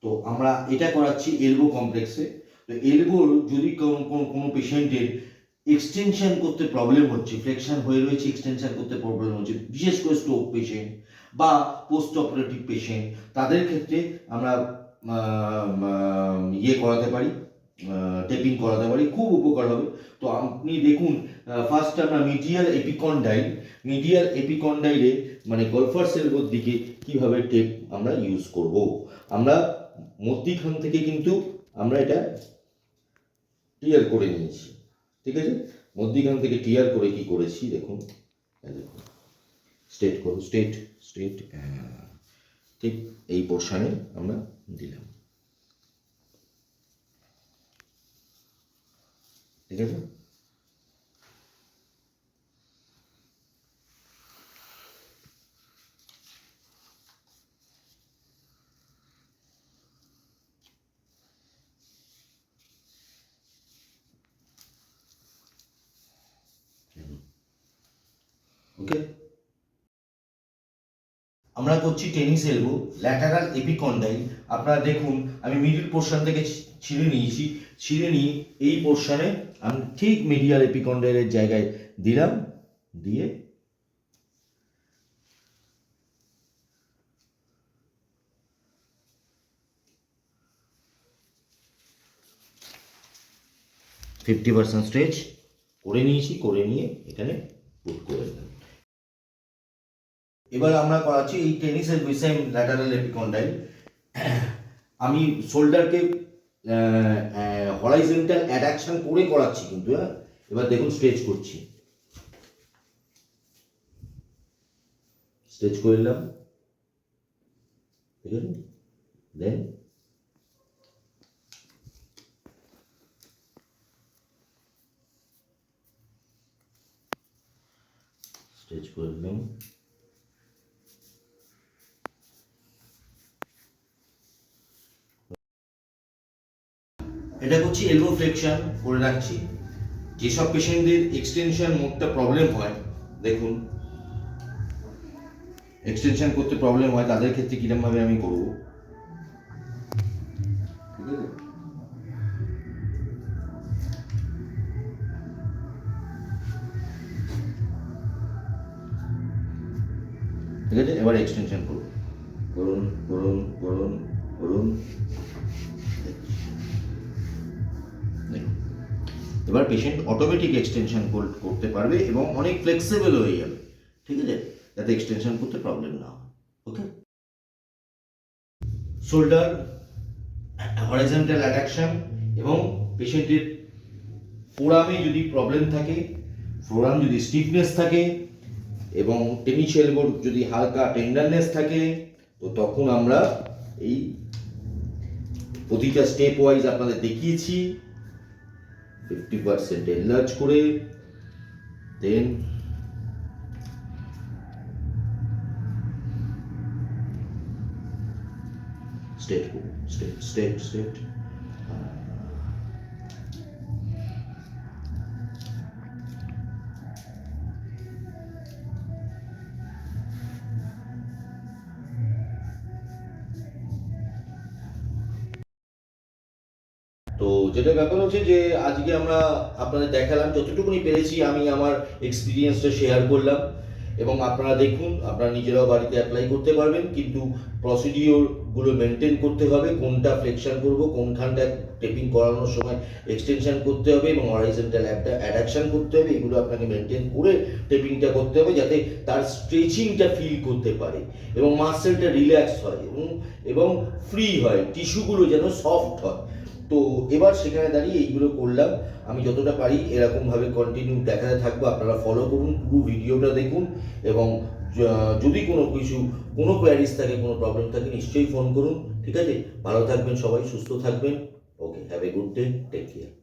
তো আমরা এটা করাচ্ছি এলবো কমপ্লেক্সে। তো এলবোর যদি কোনো পেশেন্টের এক্সটেনশন করতে প্রবলেম হচ্ছে, ফ্লেকশন হয়ে রয়েছে, এক্সটেনশন করতে প্রবলেম হচ্ছে, বিশেষ করে স্ট্রোক পেশেন্ট বা পোস্ট অপারেটিভ পেশেন্ট, তাদের ক্ষেত্রে আমরা ইয়ে করাতে পারি, টেপিং করাতে পারি, খুব উপকার হবে। তো আপনি দেখুন, ফার্স্ট আমরা মিডিয়াল এপিকন্ডাইলে মানে গলফার্স এলবোর দিকে কীভাবে টেপ আমরা ইউজ করব। আমরা মধ্যিখান থেকে কিন্তু আমরা এটা ক্লিয়ার করে নিয়েছি, ঠিক আছে? মধ্যিখান থেকে ক্লিয়ার করে কি করেছি দেখুন, দেখুন স্ট্রেট করো, স্ট্রেট ঠিক এই পোর্শনে আমরা দিলাম, ঠিক আছে? ওকে, আমরা করছি টেনিস এলবো ল্যাটারাল এপিকন্ডাইল। আপনারা দেখুন, আমি মিডল পোর্শন থেকে ছিঁড়ে নিয়ে এই পোর্শনে আমি ঠিক মিডিয়াল এপিকন্ডাইলের জায়গায় দিলাম, দিয়ে 50% স্ট্রেচ করে নিয়ে এখানে পুট করে দিলাম। এবার আমরা করাচ্ছি এই টেনিসের সেম ল্যাটারাল এপিকন্ডাইল। আমি শোল্ডারকে হরাইজন্টাল অ্যাডাকশন করে করাচ্ছি কিন্তু, হ্যাঁ। এবার দেখুন স্ট্রেচ করছি, স্ট্রেচ করে নিলাম, ঠিক আছে? দেন স্ট্রেচ করে নিলাম, এটা করছি এলবো ফ্লেকশন করে রাখছি। যেসব পেশেন্টদের এক্সটেনশন মোডটা প্রবলেম হয়, দেখুন এক্সটেনশন করতে প্রবলেম হয়, তাদের ক্ষেত্রে কিরমভাবে আমি করবো, ঠিক আছে? ঠিক আছে, এবার এক্সটেনশন করুন, করুন করুন করুন করুন, এবার পেশেন্ট অটোমেটিক এক্সটেনশন করতে পারবে এবং অনেক ফ্লেক্সিবল হয়ে যাবে, ঠিক আছে? যাতে এক্সটেনশন করতে প্রবলেম না হয়। ওকে, শোল্ডার হরাইজন্টাল অ্যাডাকশন এবং পেশেন্টের ফোরামে যদি প্রবলেম থাকে, ফোরাম যদি স্টিফনেস থাকে এবং টেনিস এলবোর যদি হালকা টেন্ডারনেস থাকে, তো তখন আমরা এই প্রতিটা স্টেপ ওয়াইজ আপনাদের দেখিয়েছি, 50% এনলার্জ করে, দেন স্ট্রেট করুন, স্ট্রেট। তো যেটা ব্যাপার হচ্ছে যে আজকে আমরা আপনাদের দেখালাম, যতটুকুনি পেরেছি আমি আমার এক্সপিরিয়েন্সটা শেয়ার করলাম, এবং আপনারা দেখুন, আপনারা নিজেরাও বাড়িতে অ্যাপ্লাই করতে পারবেন, কিন্তু প্রসিডিওরগুলো মেনটেন করতে হবে, কোনটা ফ্লেকশন করব, কোনখানটা টেপিং করানোর সময় এক্সটেনশন করতে হবে এবং হরাইজন্টাল অ্যাডাকশন করতে হবে, এগুলো আপনাকে মেনটেন করে টেপিংটা করতে হবে, যাতে তার স্ট্রেচিংটা ফিল করতে পারে এবং মাসেলটা রিল্যাক্স হয় এবং ফ্রি হয়, টিস্যুগুলো যেন সফট হয়। তো এবার সেখানে দাঁড়িয়ে এইগুলো করলাম, আমি যতটা পারি এরকমভাবে কন্টিনিউ দেখাতে থাকবো, আপনারা ফলো করুন, পুরো ভিডিওটা দেখুন, এবং যদি কোনো কোয়ারিজ থাকে, কোনো প্রবলেম থাকে, নিশ্চয়ই ফোন করুন, ঠিক আছে? ভালো থাকবেন সবাই, সুস্থ থাকবেন। Okay, have a good day, take care.